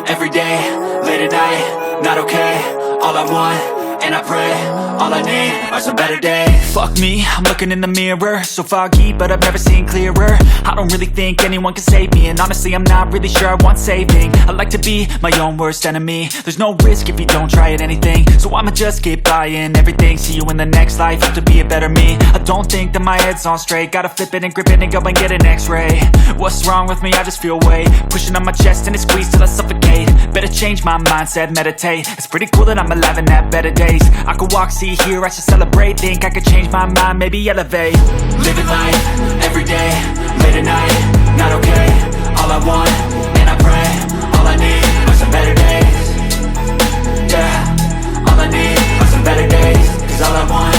every day, late at night, not okay. All I want, and I pray, all I need are some better days. Fuck me, I'm looking in the mirror, so foggy, but I've never seen clearer. I don't really think anyone can save me, and honestly I'm not really sure I want saving. I like to be my own worst enemy. There's no risk if you don't try at anything, so I'ma just keep buying everything. See you in the next life, have to be a better me. I don't think that my head's on straight, gotta flip it and grip it and go and get an x-ray. What's wrong with me? I just feel weight pushing on my chest and it squeezes till I suffocate. Better change my mindset, meditate. It's pretty cool that I'm alive and have better days. I could walk, see, hear, I should celebrate. Think I could change my mind, maybe elevate. Living life, every day, late at night, not okay. All I want, and I pray, all I need are some better days. Yeah, all I need are some better days. Cause all I want